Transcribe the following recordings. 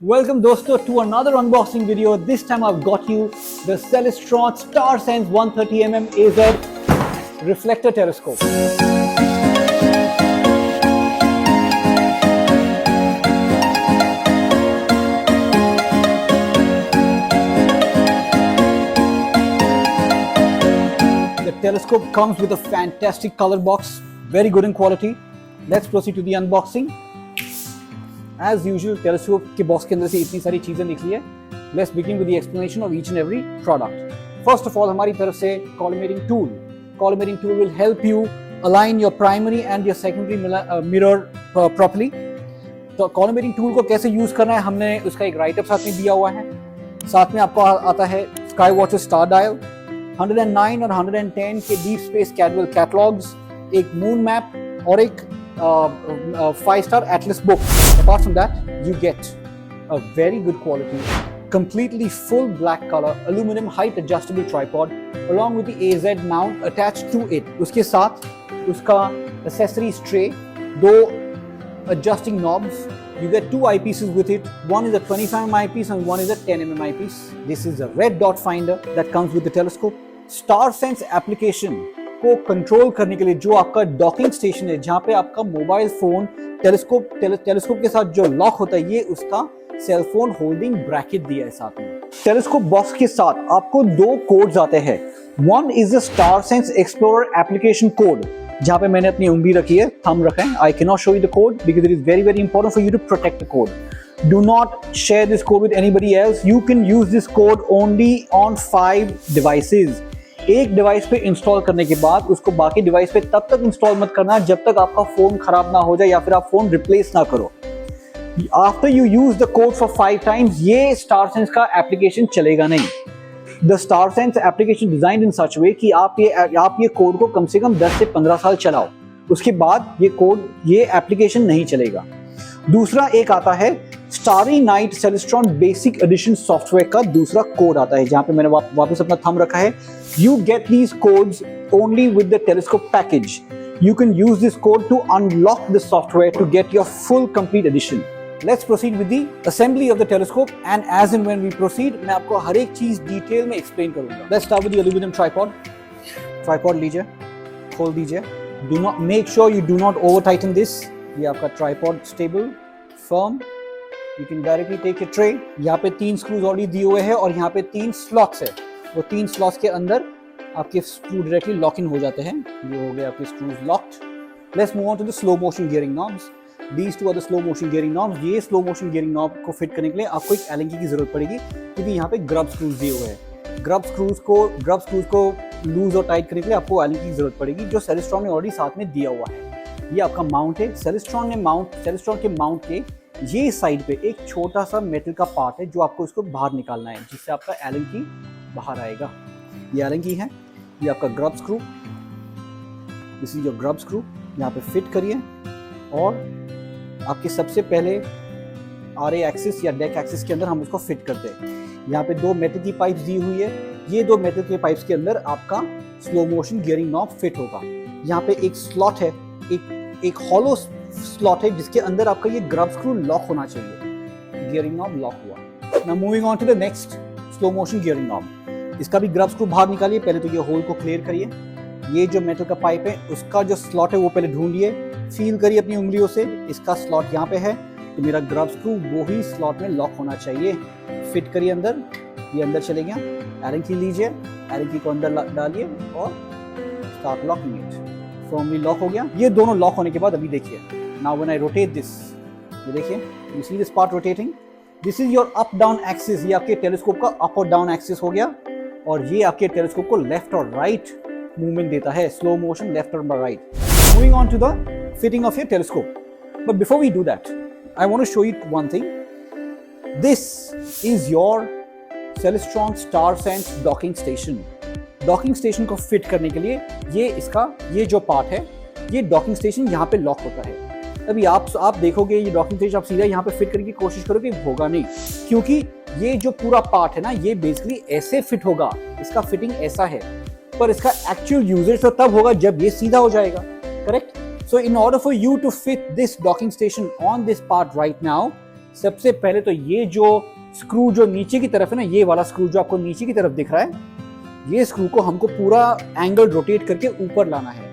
Welcome dosto to another unboxing video. This time I've got you the Celestron StarSense 130mm AZ reflector telescope. The telescope comes with a fantastic color box, very good in quality. Let's proceed to the unboxing. As usual, telescope के box के अंदर से इतनी सारी चीजें निकली है. Let's begin with the explanation of each and every product. First of all, हमारी तरफ से collimating tool. Collimating tool will help you align your primary and your secondary mirror properly. तो collimating tool को कैसे यूज करना है, हमने उसका एक राइट अप साथ में दिया हुआ है. साथ में आपको आता है Skywatcher Star Dial, 109 और 110 के डीप स्पेस कैटलॉग्स, एक मून मैप और एक 5-star Atlas book. Apart from that, you get a very good quality, completely full black color aluminum height adjustable tripod along with the AZ mount attached to it. उसके साथ उसका accessories tray, दो adjusting knobs. You get two eyepieces with it. One is a 25mm eyepiece and one is a 10mm eyepiece. This is a red dot finder that comes with the telescope. StarSense application को control करने के लिए जो आपका docking station है, जहां पे आपका मोबाइल फोन टेलीस्कोप के साथ जो लॉक होता है, ये उसका सेल फोन होल्डिंग ब्रैकेट दिया है साथ में. टेलीस्कोप बॉक्स के साथ आपको दो कोड्स आते हैं. One is the StarSense explorer application code, जहां पे मैंने अपनी उंगली रखी है, थंब रखा है. I can not show you the code because it is very very important for you to protect the code. Do not share this code with anybody else. You can use this code only on 5 devices. एक device पे install करने के बाद उसको बाकी device पे तब तक इंस्टॉल मत करना जब तक आपका फोन खराब ना हो जाए या फिर आप फोन रिप्लेस ना करो. After you use the code for 5 times, ये StarSense का एप्लीकेशन चलेगा नहीं. द StarSense एप्लीकेशन डिजाइन्ड इन सच वे कि आप ये कोड को कम से कम 10 से 15 साल चलाओ, उसके बाद ये एप्लीकेशन नहीं चलेगा. दूसरा एक आता है starry night Celestron basic edition software का दूसरा कोड आता है, जहां पे मैंने वापस अपना थंब रखा है. You get these codes only with the telescope package. You can use this code to unlock the software to get your full complete edition. Let's proceed with the assembly of the telescope, and as and when we proceed, मैं आपको हर एक चीज detail में explain करूंगा. Let's start with the aluminum tripod. Tripod लीजिए, खोल दीजिए. Do not make sure you do not over tighten this. ये आपका tripod stable, firm. You can directly take a tray. यहाँ पे 3 स्क्रूज ऑलरेडी दिए हुए हैं और यहाँ पे 3 स्लॉट्स है. वो 3 स्लॉट्स के अंदर आपके स्क्रू डायरेक्टली लॉक इन हो जाते हैं. ये हो गए आपके screws locked. Let's move on to the slow motion gearing knobs. These two are the slow motion gearing knobs. ये स्लो मोशन गियरिंग नॉब को फिट करने के लिए आपको एक एलन की जरूरत पड़ेगी, क्योंकि यहाँ पे ग्रब स्क्रूज दिए हुए हैं. ग्रब स्क्रूज को लूज और टाइट करने के लिए आपको एलन की जरूरत पड़ेगी, जो Celestron ने ऑलरेडी साथ में दिया हुआ है. ये आपका माउंट है. Celestron के माउंट के ये साइड पे एक छोटा सा मेटल का पार्ट है जो आपको इसको बाहर निकालना है, जिससे आपका एलन की बाहर आएगा. ये एलन की है. ये आपका grub screw, this is your grub screw. यहाँ पे फिट करिए और आपके सबसे पहले RA एक्सिस या डेक एक्सिस के अंदर हम उसको फिट करते हैं. यहाँ पे 2 मेटल की पाइप्स दी हुई है. ये 2 मेटल के पाइप्स के अंदर आपका slow motion gearing knob fit होगा. यहाँ पे एक स्लॉट है, एक हॉलो स्लॉट है, जिसके अंदर आपका ये ग्रब स्क्रू लॉक होना चाहिए. गियरिंग नॉब लॉक हुआ. Now moving on to the next slow motion gearing knob. इसका भी ग्रब स्क्रू बाहर निकालिए. पहले तो ये होल को क्लियर करिए. ये जो मेटल का पाइप है उसका जो स्लॉट है वो पहले ढूंढिए, फील करिए अपनी उंगलियों से. इसका स्लॉट यहाँ पे है, तो मेरा ग्रब स्क्रू वो ही स्लॉट में लॉक होना चाहिए. फिट करिए अंदर. ये अंदर चले गया. एलन की लीजिए, एलन की को अंदर डालिए और start locking it. Firmly lock हो गया. ये दोनों लॉक होने के बाद अभी देखिए, now when I rotate this, ये देखिए, you see this part rotating. This is your up down axis. ये आपके टेलीस्कोप का अप और डाउन एक्सिस हो गया, और ये आपके टेलीस्कोप को लेफ्ट और राइट मूवमेंट देता है, स्लो मोशन लेफ्ट और right. Moving on to the fitting of your telescope. But before we do that, I want to show you one thing. This is your Celestron StarSense docking station. Docking station को fit करने के लिए ये जो part है, ये docking station यहाँ पे लॉक होता है. अभी आप देखोगे ये डॉकिंग स्टेशन आप सीधा यहाँ पे फिट करने की कोशिश करोगे, होगा नहीं, क्योंकि ये जो पूरा पार्ट है ना, ये बेसिकली ऐसे फिट होगा. इसका फिटिंग ऐसा है, पर इसका एक्चुअल यूजेज तो तब होगा जब ये सीधा हो जाएगा. Correct? So in order for you to fit this docking station on this part right now, सबसे पहले तो ये जो स्क्रू जो नीचे की तरफ है ना, ये वाला स्क्रू जो आपको नीचे की तरफ दिख रहा है, ये स्क्रू को हमको पूरा एंगल रोटेट करके ऊपर लाना है।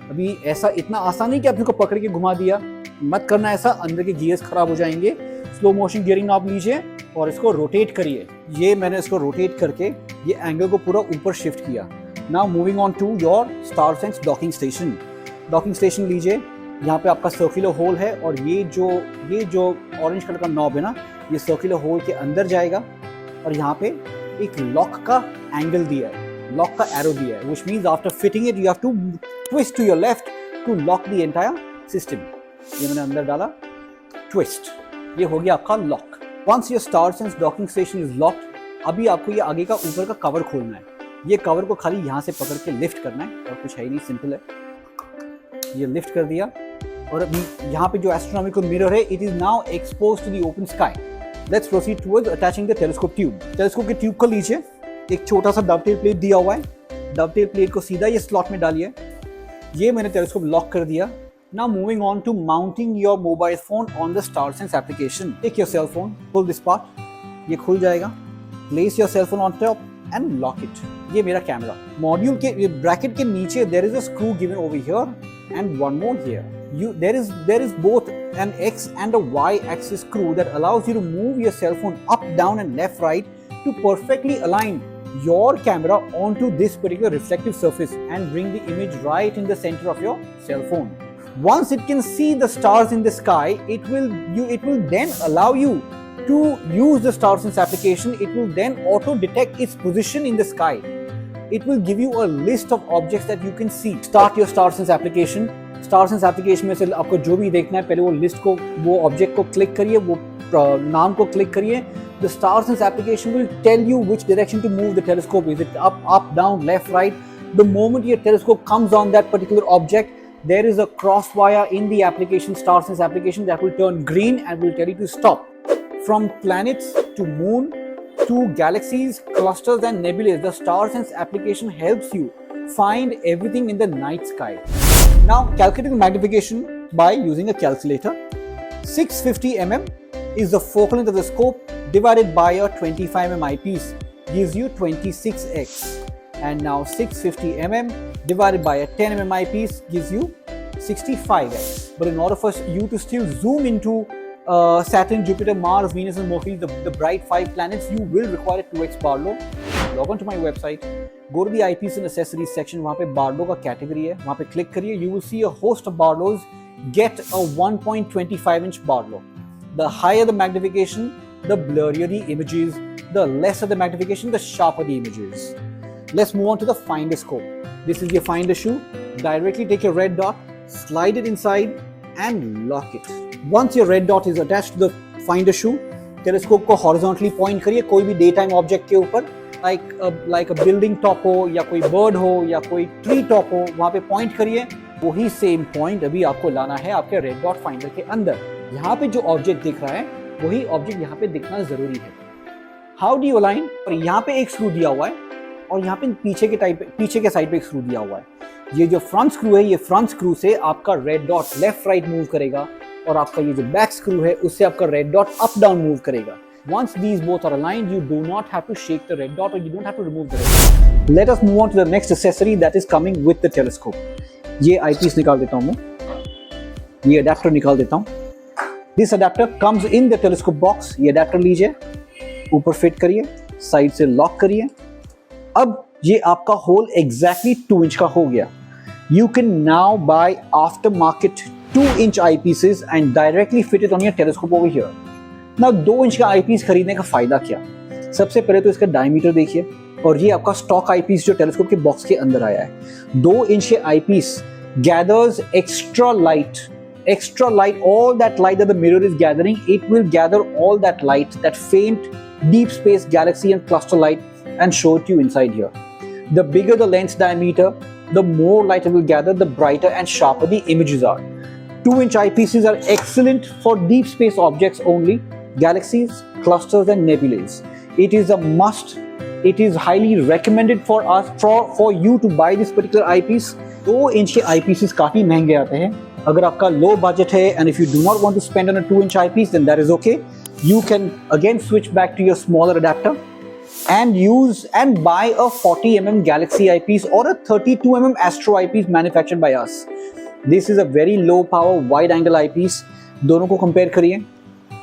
अभी ऐसा इतना आसान नहीं कि आपने को पकड़ के घुमा दिया, मत करना ऐसा, अंदर के गियर्स खराब हो जाएंगे। स्लो मोशन गियरिंग नॉब लीजिए और इसको रोटेट करिए। ये मैंने इसको रोटेट करके ये एंगल को पूरा ऊपर शिफ्ट किया। Now moving on to your StarSense docking station. Docking station लीजिए, यहाँ पे आपका सर्कुलर होल है और ये जो ऑरेंज कलर का नॉब है ना, ये सर्कुलर होल के अंदर जाएगा और यहाँ पे एक लॉक का एंगल दिया है, लॉक का एरो दिया है, which means after fitting it you have to twist to your left to lock the entire system. ये मैंने अंदर डाला, ट्विस्ट, ये हो गया आपका lock. Once your StarSense docking station is locked, अभी आपको ये आगे का ऊपर का कवर खोलना है। ये कवर को खाली यहाँ से पकड़ के लिफ्ट करना है और कुछ है ही नहीं, सिंपल है। ये लिफ्ट कर दिया और अभी यहाँ पे जो एस्ट्रोनॉमिकल मिरर है, it is now exposed to the open sky. Let's proceed towards attaching the telescope tube. Telescope के ट्यूब को लीजिए, एक छोटा सा डबटेल प्लेट दिया हुआ है, डबटेल प्लेट को सीधा ये स्लॉट में डालिए। ये मैंने टेलीस्कोप लॉक कर दिया। Now moving on to mounting your mobile phone on the StarSense application. Take your cell phone, pull this part, ये खुल जाएगा। Place your cell phone on top and lock it. ये मेरा कैमरा। मॉड्यूल के bracket के नीचे there is a screw given over here and one more here. There is both an X and a Y axis screw that allows you to move your cell phone up, down and left, right to perfectly align your camera onto this particular reflective surface and bring the image right in the center of your cell phone. Once it can see the stars in the sky, it will then allow you to use the StarSense application. It will then auto detect its position in the sky. It will give you a list of objects that you can see. Start your StarSense application. StarSense application में से आपको जो भी देखना है, पहले वो list को, वो ऑब्जेक्ट को क्लिक करिए, वो नाम को क्लिक करिए। The StarSense application will tell you which direction to move the telescope. Is it up, down, left, right? The moment your telescope comes on that particular object, there is a cross wire in the application, StarSense application, that will turn green and will tell you to stop. From planets to moon to galaxies, clusters and nebulae, the StarSense application helps you find everything in the night sky. Now calculating magnification by using a calculator. 650 mm is the focal length of the scope divided by a 25 mm eyepiece gives you 26x. And now 650 mm divided by a 10 mm eyepiece gives you 65x. But in order for you to still zoom into Saturn, Jupiter, Mars, Venus and Mercury, the bright 5 planets, you will require a 2x Barlow. Log on to my website, go to the eyepiece and accessories section, वहाँ पे Barlow का category है, वहाँ पे click करिए, you will see a host of Barlows. Get a 1.25 inch Barlow. The higher the magnification, the blurrier the images, the lesser the magnification, the sharper the images. Let's move on to the finder scope. This is your finder shoe. Directly take your red dot, slide it inside and lock it. Once your red dot is attached to the finder shoe, telescope को horizontally point करिए कोई भी daytime object के ऊपर, like a building top हो या कोई bird हो या कोई tree top हो, वहाँ पे point करिए। वही same point अभी आपको लाना है आपके red dot finder के अंदर। यहाँ पे जो object दिख रहा है, वही object यहाँ पे दिखना जरूरी है। How do you align? और यहाँ पे एक screw दिया हुआ है और यहाँ पे पीछे के साइड पे एक स्क्रू दिया हुआ है। ये जो फ्रंट स्क्रू है, ये फ्रंट स्क्रू से आपका red dot left right move करेगा और आपका ये जो बैक स्क्रू है, उससे आपका red dot up down move करेगा। Once these both are aligned, you do not have to shake the red dot or you don't have to remove the red dot. Let us move on to the next accessory that is coming with the telescope. ये eyepiece निकाल देता हूँ मैं, ये adapter निकाल देता हूँ। This adapter comes in the telescope box. ये adapter लीजिए, ऊपर फिट करिए, साइड से लॉक करिए। अब ये आपका होल exactly 2 इंच का हो गया। You can now buy aftermarket 2 inch eyepieces and directly fit it on your telescope over here. Now 2 inch का आईपीस खरीदने का फायदा क्या? सबसे पहले तो इसका डायमीटर देखिए और ये आपका स्टॉक आईपीस जो टेलीस्कोप के बॉक्स के अंदर आया है। 2 इंच के eyepiece gathers extra light, all that light that the mirror is gathering, it will gather all that light, that faint deep space galaxy and cluster light and show it to you inside here. The bigger the lens diameter, the more light it will gather, the brighter and sharper the images are. 2 inch eyepieces are excellent for deep space objects only, galaxies, clusters and nebulae. It is a must. It is highly recommended for us, for you to buy this particular eyepiece. 2 inch के eyepieces काफी महंगे आते हैं। अगर आपका low budget है and if you do not want to spend on a 2 inch eyepiece, then that is okay. you can again switch back to your smaller adapter and use and buy a 40 mm Galaxy eyepiece or a 32 mm Astro eyepiece manufactured by us. This is a very low power wide angle eyepiece. दोनों को compare करिए,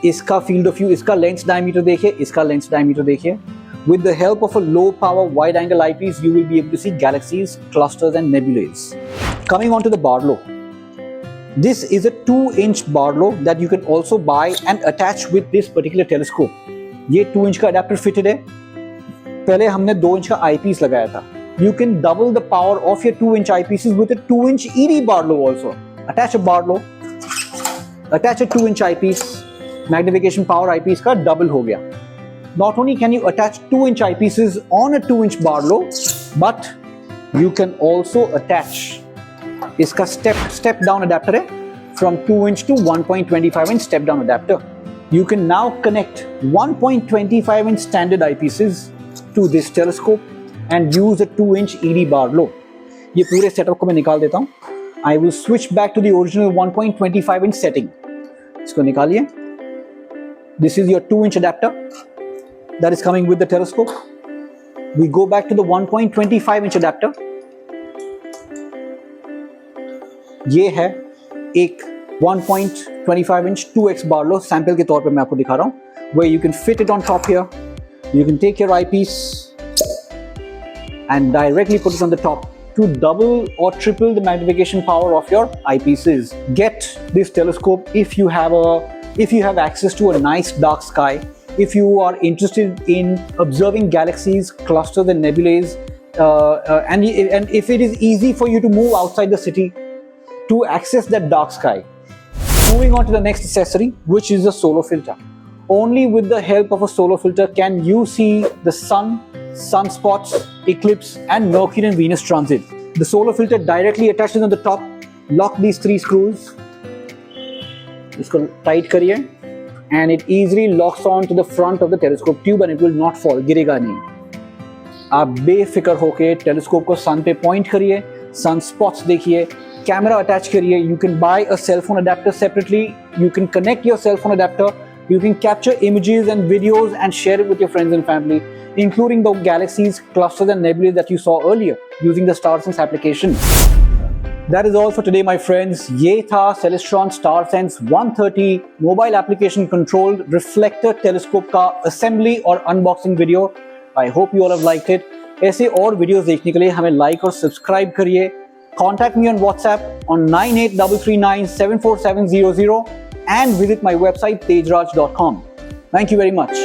इसका field of view, इसका lens diameter देखिए, इसका lens diameter देखिए. With the help of a low power wide angle eyepiece, you will be able to see galaxies, clusters and nebulae. Coming on to the Barlow. This is a 2-inch Barlow that you can also buy and attach with this particular telescope. ये 2 inch का adapter fitted है. पहले हमने 2 inch का eyepiece लगाया था. You can double the power of your 2-inch eyepieces with a 2-inch ED Barlow also. Attach a Barlow, attach a 2-inch eyepiece. Magnification power eyepiece का double हो गया. Not only can you attach 2-inch eyepieces on a 2-inch Barlow, but you can also attach इसका step down adapter है from 2-inch to 1.25-inch step down adapter. You can now connect 1.25-inch standard eyepieces to this telescope and use a 2-inch ED Barlow. ये पूरे setup को मैं निकाल देता हूँ. I will switch back to the original 1.25-inch setting. इसको निकालिए. This is your 2-inch adapter that is coming with the telescope. We go back to the 1.25-inch adapter. ये है एक 1.25-inch 2x Barlow सैंपल के तौर पे मैं आपको दिखा रहा हूँ. Where you can fit it on top here. You can take your eyepiece and directly put it on the top to double or triple the magnification power of your eyepieces. Get this telescope if you have access to a nice dark sky. If you are interested in observing galaxies, clusters and nebulae, and if it is easy for you to move outside the city to access that dark sky. Moving on to the next accessory, which is a solar filter. Only with the help of a solar filter can you see the sun, sunspots, eclipse and Mercury and Venus transit. The solar filter directly attaches on the top. Lock these 3 screws. इसको tight करिए and it easily locks on to the front of the telescope tube and it will not fall. गिरेगा नहीं. आप बेफिक्र होके telescope को sun पे point करिए, sunspots देखिए, camera attach करिए. You can buy a cell phone adapter separately. You can connect your cell phone adapter. You can capture images and videos and share it with your friends and family, including the galaxies, clusters and nebulae that you saw earlier using the StarSense application. That is all for today, my friends. ये था Celestron StarSense 130 mobile application controlled reflector telescope का assembly और unboxing video. I hope you all have liked it. ऐसे और videos देखने के लिए हमें like और subscribe करिए. Contact me on WhatsApp on 9833974700 and visit my website tejraj.com. Thank you very much.